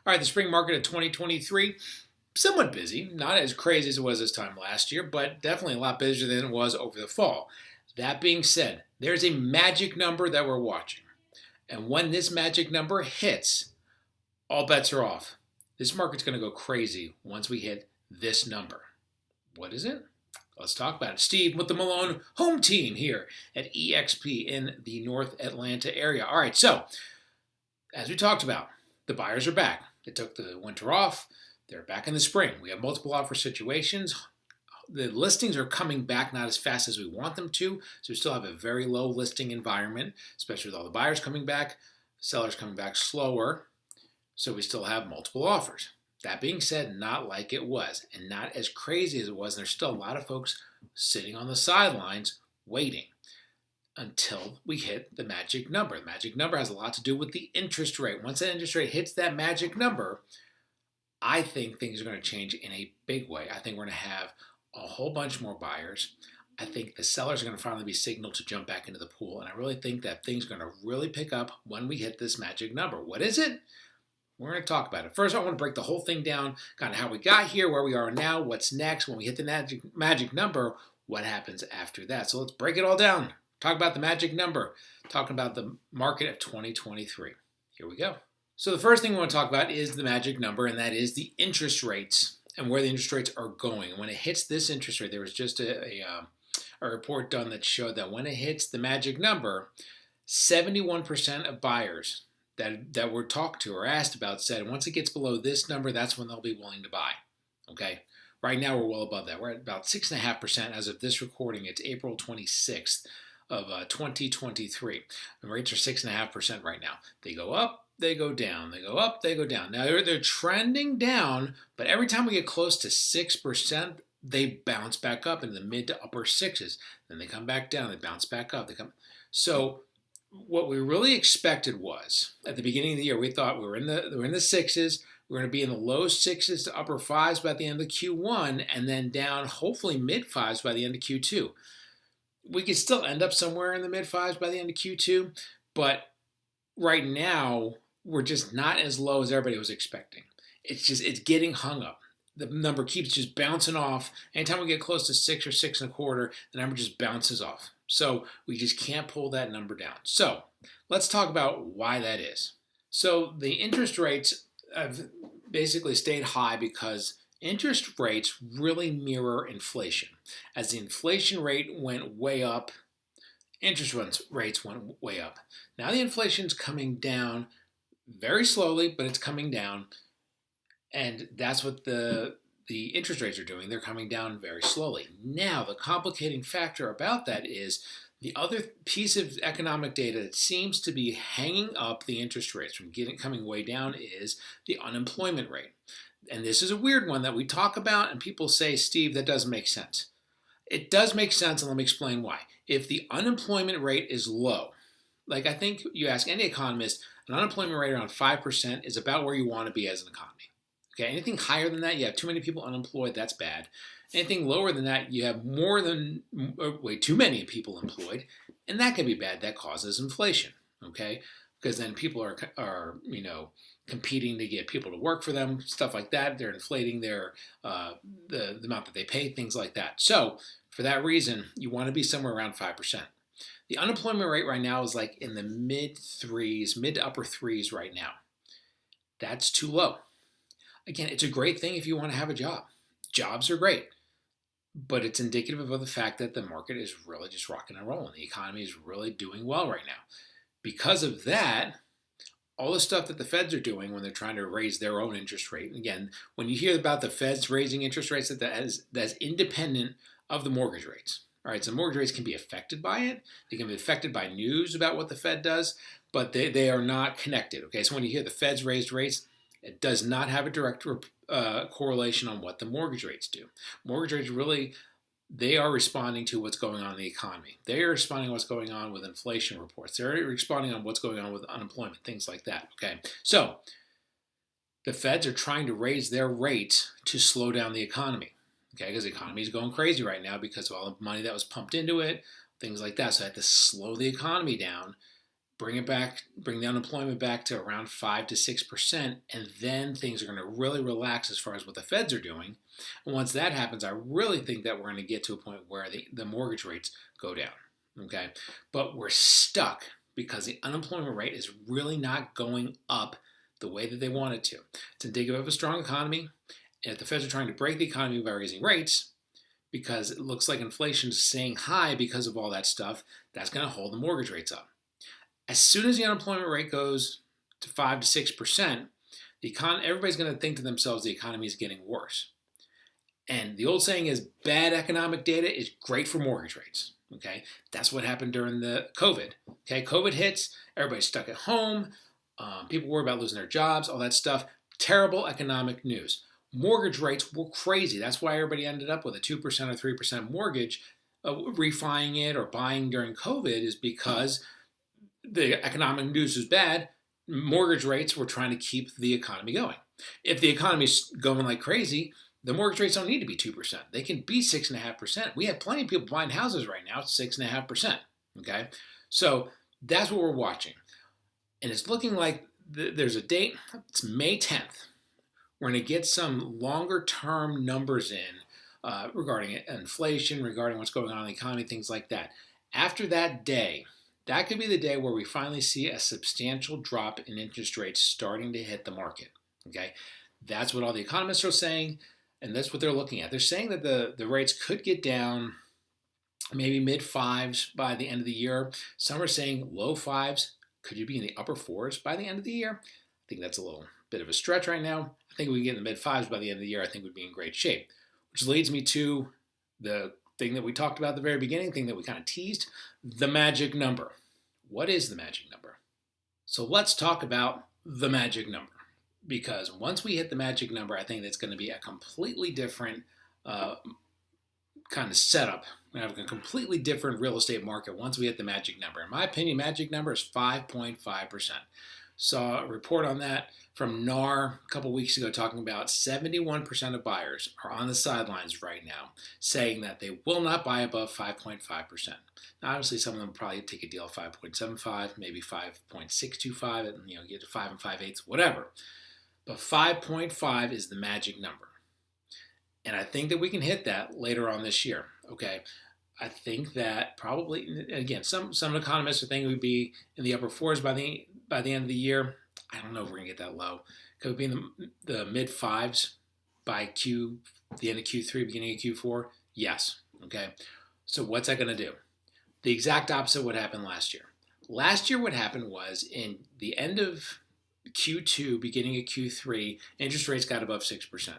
All right, the spring market of 2023, somewhat busy. Not as crazy as it was this time last year, but definitely a lot busier than it was over the fall. That being said, there's a magic number that we're watching. And when this magic number hits, all bets are off. This market's going to go crazy once we hit this number. What is it? Let's talk about it. Steve with the Malone home team here at EXP in the North Atlanta area. All right, so as we talked about, the buyers are back. They took the winter off. They're back in the spring. We have multiple offer situations. The listings are coming back not as fast as we want them to, so we still have a very low listing environment, especially with all the buyers coming back, sellers coming back slower, so we still have multiple offers. That being said, not like it was, and not as crazy as it was, and there's still a lot of folks sitting on the sidelines waiting until we hit the magic number. The magic number has a lot to do with the interest rate. Once that interest rate hits that magic number, I think things are going to change in a big way. I think we're going to have a whole bunch more buyers. I think the sellers are going to finally be signaled to jump back into the pool, and I really think that things are going to really pick up when we hit this magic number. What is it? We're going to talk about it. First, I want to break the whole thing down, kind of how we got here, where we are now, what's next. When we hit the magic number, what happens after that? So let's break it all down. Talk about the magic number. Talking about the market of 2023. Here we go. So the first thing we want to talk about is the magic number, and that is the interest rates and where the interest rates are going. When it hits this interest rate, there was just a report done that showed that when it hits the magic number, 71% of buyers that were talked to or asked about said once it gets below this number, that's when they'll be willing to buy. Okay? Right now, we're well above that. We're at about 6.5% as of this recording. It's April 26th of 2023. The rates are 6.5% right now. They go up, they go down. They go up, they go down. Now, they're trending down, but every time we get close to 6%, they bounce back up into the mid to upper sixes. Then they come back down. They bounce back up. So what we really expected was, at the beginning of the year, we thought we were in the sixes. We're going to be in the low sixes to upper fives by the end of Q1, and then down hopefully mid fives by the end of Q2. We could still end up somewhere in the mid fives by the end of Q2, but right now we're just not as low as everybody was expecting. It's getting hung up. The number keeps just bouncing off. Anytime we get close to 6 or 6.25, the number just bounces off. So we just can't pull that number down. So let's talk about why that is. So the interest rates have basically stayed high because interest rates really mirror inflation. As the inflation rate went way up, interest rates went way up. Now the inflation's coming down very slowly, but it's coming down. And that's what the interest rates are doing. They're coming down very slowly. Now, the complicating factor about that is the other piece of economic data that seems to be hanging up the interest rates from coming way down is the unemployment rate. And this is a weird one that we talk about, and people say, Steve, that doesn't make sense. It does make sense, and let me explain why. If the unemployment rate is low, like I think you ask any economist, an unemployment rate around 5% is about where you want to be as an economy. Okay, anything higher than that, you have too many people unemployed, that's bad. Anything lower than that, you have way too many people employed, and that can be bad. That causes inflation, okay? Because then people are competing to get people to work for them, stuff like that. They're inflating their the amount that they pay, things like that. So for that reason, you want to be somewhere around 5%. The unemployment rate right now is like in the mid to upper threes right now. That's too low. Again, it's a great thing if you want to have a job. Jobs are great, but it's indicative of the fact that the market is really just rocking and rolling. The economy is really doing well right now. Because of that, all the stuff that the feds are doing when they're trying to raise their own interest rate, and again, when you hear about the feds raising interest rates, that's independent of the mortgage rates. All right, so mortgage rates can be affected by it. They can be affected by news about what the Fed does, but they are not connected. Okay, so when you hear the feds raised rates, it does not have a direct correlation on what the mortgage rates do. Mortgage rates really, they are responding to what's going on in the economy. They are responding to what's going on with inflation reports. They're responding on what's going on with unemployment, things like that. Okay, so the feds are trying to raise their rates to slow down the economy. Okay, because the economy is going crazy right now because of all the money that was pumped into it, things like that. So they have to slow the economy down bring it back, bring the unemployment back to around 5 to 6%, and then things are going to really relax as far as what the Feds are doing. And once that happens, I really think that we're going to get to a point where the mortgage rates go down. Okay, but we're stuck because the unemployment rate is really not going up the way that they want it to. It's indicative of a strong economy. And if the Feds are trying to break the economy by raising rates, because it looks like inflation is staying high because of all that stuff, that's going to hold the mortgage rates up. As soon as the unemployment rate goes to 5 to 6%, everybody's going to think to themselves the economy is getting worse. And the old saying is bad economic data is great for mortgage rates. Okay, that's what happened during the COVID. Okay, COVID hits, everybody's stuck at home, people worry about losing their jobs, all that stuff. Terrible economic news. Mortgage rates were crazy. That's why everybody ended up with a 2% or 3% mortgage. Refining it or buying during COVID is because the economic news was bad. Mortgage rates were trying to keep the economy going. If the economy's going like crazy, the mortgage rates don't need to be 2%. They can be 6.5%. We have plenty of people buying houses right now at 6.5%. Okay, so that's what we're watching, and it's looking like there's a date. It's May 10th. We're going to get some longer-term numbers in regarding inflation, regarding what's going on in the economy, things like that. After that day, that could be the day where we finally see a substantial drop in interest rates starting to hit the market. Okay, that's what all the economists are saying. And that's what they're looking at. They're saying that the rates could get down maybe mid-fives by the end of the year. Some are saying low fives. Could you be in the upper fours by the end of the year? I think that's a little bit of a stretch right now. I think if we can get in the mid-fives by the end of the year, I think we'd be in great shape. Which leads me to the thing that we talked about at the very beginning, thing that we kind of teased, the magic number. What is the magic number? So let's talk about the magic number. Because once we hit the magic number, I think that's going to be a completely different kind of setup. We're going to have a completely different real estate market once we hit the magic number. In my opinion, magic number is 5.5%. Saw a report on that from NAR a couple weeks ago talking about 71% of buyers are on the sidelines right now saying that they will not buy above 5.5%. Now, obviously, some of them will probably take a deal at 5.75, maybe 5.625, and get to 5 5/8, whatever. But 5.5 is the magic number. And I think that we can hit that later on this year. Okay. I think that probably, again, some economists are thinking we'd be in the upper fours by the end of the year. I don't know if we're going to get that low. Could we be in the mid fives by the end of Q3, beginning of Q4? Yes. Okay. So what's that going to do? The exact opposite of what happened last year. Last year, what happened was in the end of Q2, beginning of Q3, interest rates got above 6%.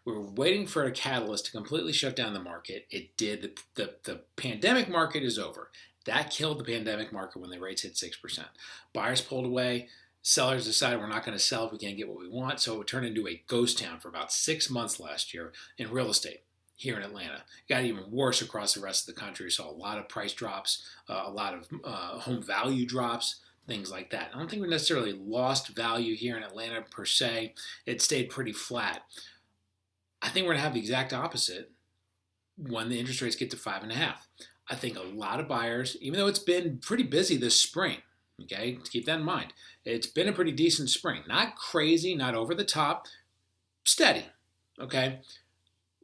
We were waiting for a catalyst to completely shut down the market. It did. The pandemic market is over. That killed the pandemic market when the rates hit 6%. Buyers pulled away. Sellers decided we're not going to sell if we can't get what we want. So it turned into a ghost town for about 6 months last year in real estate here in Atlanta. It got even worse across the rest of the country. We saw a lot of price drops, a lot of home value drops, things like that. I don't think we necessarily lost value here in Atlanta per se. It stayed pretty flat. I think we're going to have the exact opposite when the interest rates get to 5.5. I think a lot of buyers, even though it's been pretty busy this spring, okay, to keep that in mind, it's been a pretty decent spring. Not crazy, not over the top, steady, okay?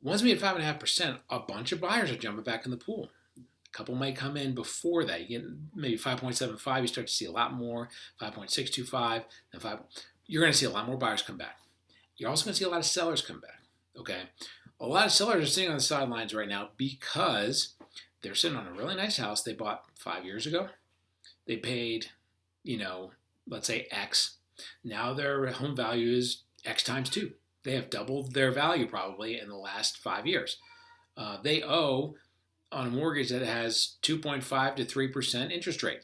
Once we hit 5.5%, a bunch of buyers are jumping back in the pool. A couple might come in before that. You get maybe 5.75, you start to see a lot more, 5.625, and 5. You're going to see a lot more buyers come back. You're also going to see a lot of sellers come back, okay? A lot of sellers are sitting on the sidelines right now because they're sitting on a really nice house they bought 5 years ago. They paid, let's say X. Now their home value is X times 2. They have doubled their value probably in the last 5 years. They owe on a mortgage that has 2.5 to 3% interest rate.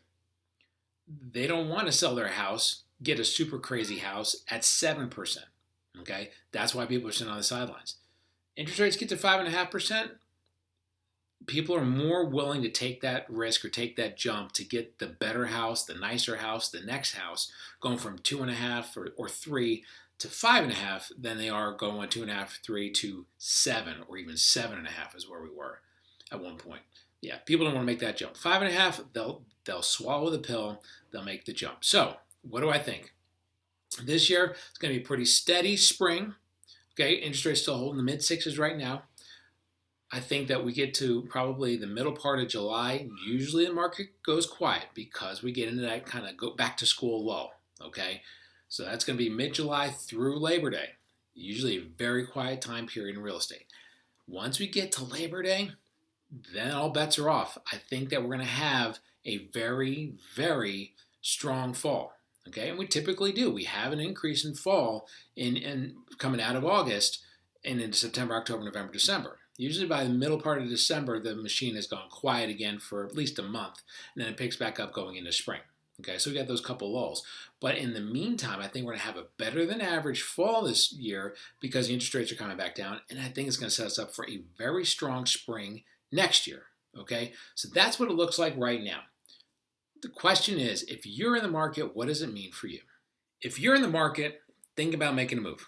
They don't want to sell their house, get a super crazy house at 7%. Okay, that's why people are sitting on the sidelines. Interest rates get to 5.5%. People are more willing to take that risk or take that jump to get the better house, the nicer house, the next house, going from 2.5 or 3 to 5.5 than they are going 2.5, 3 to 7, or even 7.5 is where we were at one point. Yeah, people don't want to make that jump. 5.5, they'll swallow the pill, they'll make the jump. So what do I think? This year it's going to be a pretty steady spring. Okay, interest rates still holding the mid sixes right now. I think that we get to probably the middle part of July. Usually the market goes quiet because we get into that kind of go back to school lull. Okay, so that's going to be mid-July through Labor Day. Usually a very quiet time period in real estate. Once we get to Labor Day, then all bets are off. I think that we're going to have a very, very strong fall. Okay, and we typically do. We have an increase in fall in coming out of August and into September, October, November, December. Usually by the middle part of December, the machine has gone quiet again for at least a month, and then it picks back up going into spring. Okay, so we got those couple lulls. But in the meantime, I think we're going to have a better than average fall this year because the interest rates are coming back down, and I think it's going to set us up for a very strong spring next year. Okay, so that's what it looks like right now. The question is, if you're in the market, what does it mean for you? If you're in the market, think about making a move.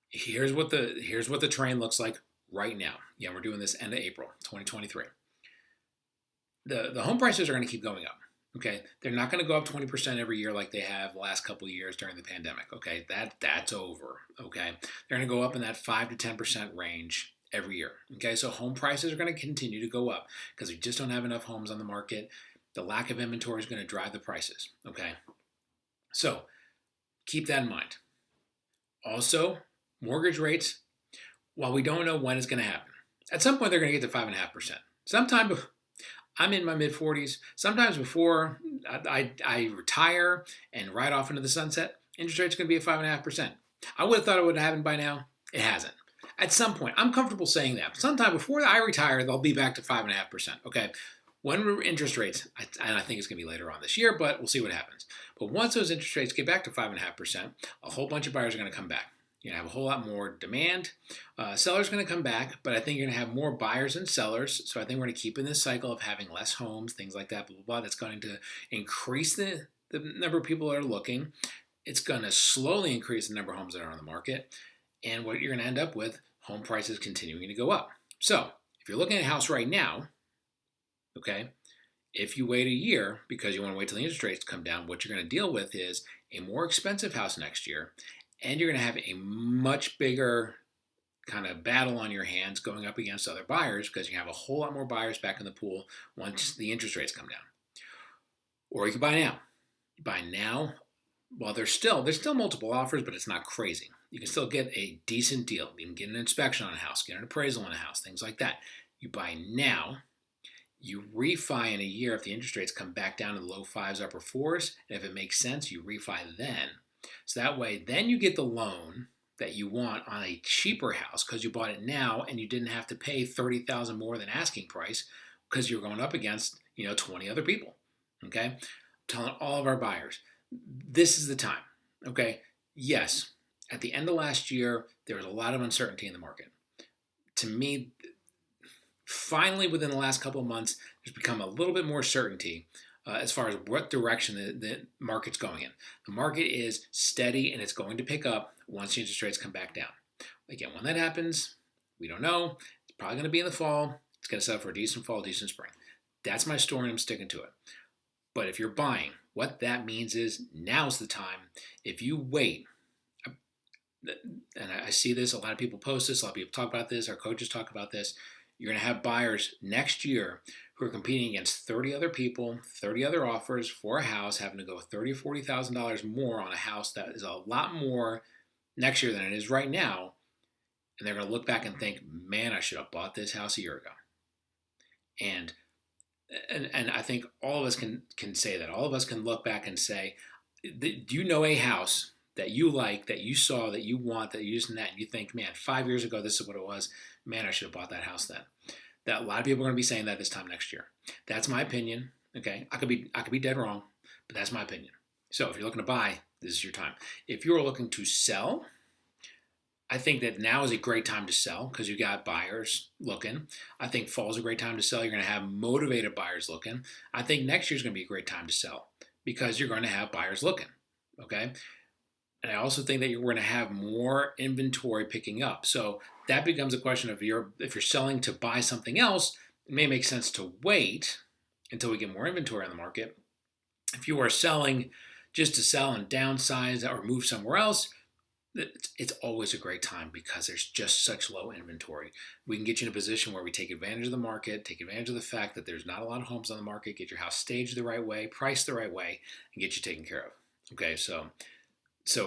Here's what the train looks like right now. Yeah, we're doing this end of April 2023. The home prices are going to keep going up. Okay, they're not going to go up 20% every year like they have the last couple of years during the pandemic. Okay, that's over. Okay, they're going to go up in that 5 to 10% range every year. Okay, so home prices are going to continue to go up because we just don't have enough homes on the market. The lack of inventory is going to drive the prices. Okay, so keep that in mind. Also, mortgage rates, while we don't know when it's going to happen, at some point they're going to get to 5.5%. Sometime I'm in my mid-40s. Sometimes before I retire and ride off into the sunset, interest rate's going to be at 5.5%. I would have thought it would have happened by now. It hasn't. At some point, I'm comfortable saying that. Sometime before I retire, they'll be back to 5.5%. Okay. When interest rates, and I think it's going to be later on this year, but we'll see what happens. But once those interest rates get back to 5.5%, a whole bunch of buyers are going to come back. You're going to have a whole lot more demand. Sellers are going to come back, but I think you're going to have more buyers than sellers. So I think we're going to keep in this cycle of having less homes, things like that, blah, blah, blah. That's going to increase the number of people that are looking. It's going to slowly increase the number of homes that are on the market. And what you're going to end up with, home prices continuing to go up. So if you're looking at a house right now, okay, if you wait a year because you want to wait till the interest rates come down, what you're going to deal with is a more expensive house next year, and you're going to have a much bigger kind of battle on your hands going up against other buyers because you have a whole lot more buyers back in the pool once the interest rates come down. Or you can buy now. You buy now, well, there's still multiple offers, but it's not crazy. You can still get a decent deal. You can get an inspection on a house, get an appraisal on a house, things like that. You buy now. You refi in a year if the interest rates come back down to the low 5s, upper 4s, and if it makes sense, you refi then. So that way, then you get the loan that you want on a cheaper house because you bought it now and you didn't have to pay $30,000 more than asking price because you're going up against 20 other people. Okay, I'm telling all of our buyers, this is the time. Okay, yes, at the end of last year there was a lot of uncertainty in the market. To me, finally, within the last couple of months, there's become a little bit more certainty as far as what direction the market's going in. The market is steady and it's going to pick up once the interest rates come back down. Again, when that happens, we don't know. It's probably going to be in the fall. It's going to set up for a decent fall, decent spring. That's my story and I'm sticking to it. But if you're buying, what that means is now's the time. If you wait, and I see this, a lot of people post this, a lot of people talk about this, our coaches talk about this, you're going to have buyers next year who are competing against 30 other people, 30 other offers for a house, having to go $30,000 or $40,000 more on a house that is a lot more next year than it is right now. And they're going to look back and think, man, I should have bought this house a year ago. And I think all of us can say that. All of us can look back and say, do you know a house that you like, that you saw, that you want, that you used in that, and you think, man, 5 years ago, this is what it was. Man, I should have bought that house then. That a lot of people are going to be saying that this time next year. That's my opinion. Okay, I could be dead wrong, but that's my opinion. So if you're looking to buy, this is your time. If you're looking to sell, I think that now is a great time to sell because you got buyers looking. I think fall is a great time to sell. You're going to have motivated buyers looking. I think next year is going to be a great time to sell because you're going to have buyers looking. Okay. And I also think that we're going to have more inventory picking up. So that becomes a question of if you're selling to buy something else, it may make sense to wait until we get more inventory on the market. If you are selling just to sell and downsize or move somewhere else, it's always a great time because there's just such low inventory. We can get you in a position where we take advantage of the market, take advantage of the fact that there's not a lot of homes on the market, get your house staged the right way, priced the right way, and get you taken care of. Okay, so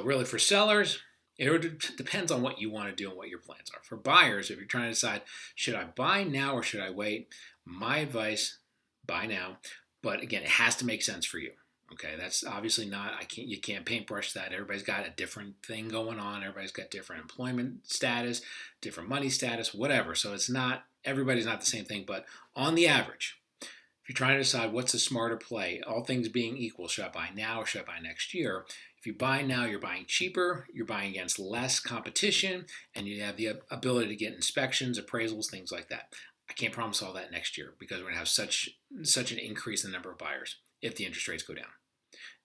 really for sellers, it depends on what you want to do and what your plans are. For buyers, if you're trying to decide, should I buy now or should I wait? My advice, buy now. But again, it has to make sense for you. Okay, that's obviously not, you can't paintbrush that. Everybody's got a different thing going on. Everybody's got different employment status, different money status, whatever. So everybody's not the same thing. But on the average, if you're trying to decide what's a smarter play, all things being equal, should I buy now or should I buy next year? If you buy now, you're buying cheaper, you're buying against less competition, and you have the ability to get inspections, appraisals, things like that. I can't promise all that next year because we're going to have such an increase in the number of buyers if the interest rates go down.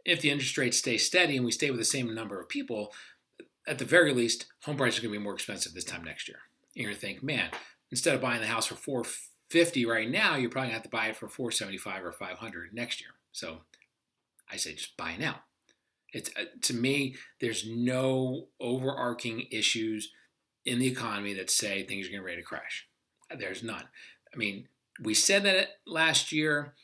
If the interest rates stay steady and we stay with the same number of people, at the very least, home prices are going to be more expensive this time next year. You're going to think, man, instead of buying the house for $450 right now, you're probably going to have to buy it for $475 or $500 next year. So I say just buy now. It's to me, there's no overarching issues in the economy that say things are getting ready to crash. There's none. I mean, we said that last year.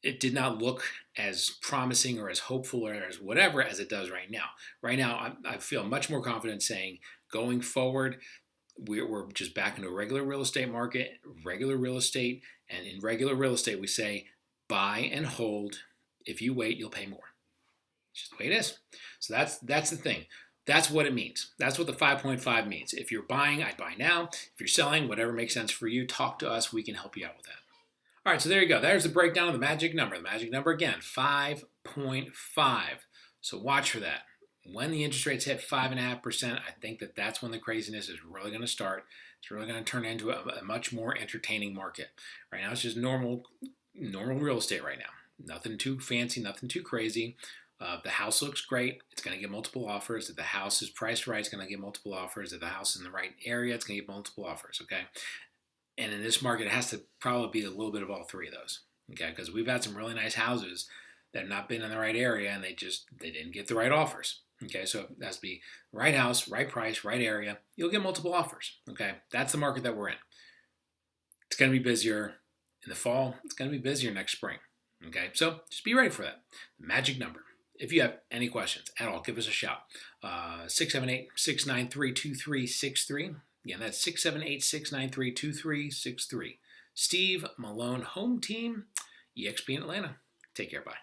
It did not look as promising or as hopeful or as whatever as it does right now. Right now, I feel much more confident saying going forward, we're just back into a regular real estate market, regular real estate. And in regular real estate, we say buy and hold. If you wait, you'll pay more. It's just the way it is. So that's the thing. That's what it means. That's what the 5.5 means. If you're buying, I'd buy now. If you're selling, whatever makes sense for you, talk to us. We can help you out with that. All right, so there you go. There's the breakdown of the magic number. The magic number, again, 5.5. So watch for that. When the interest rates hit 5.5%, I think that's when the craziness is really going to start. It's really going to turn into a much more entertaining market. Right now, it's just normal real estate right now. Nothing too fancy, nothing too crazy. The house looks great. It's going to get multiple offers. If the house is priced right, it's going to get multiple offers. If the house is in the right area, it's going to get multiple offers, okay? And in this market, it has to probably be a little bit of all three of those, okay? Because we've had some really nice houses that have not been in the right area, and they didn't get the right offers, okay? So it has to be right house, right price, right area. You'll get multiple offers, okay? That's the market that we're in. It's going to be busier in the fall. It's going to be busier next spring, okay? So just be ready for that. The magic number. If you have any questions at all, give us a shout. 678-693-2363. Again, that's 678-693-2363. Steve Malone Home Team, EXP in Atlanta. Take care. Bye.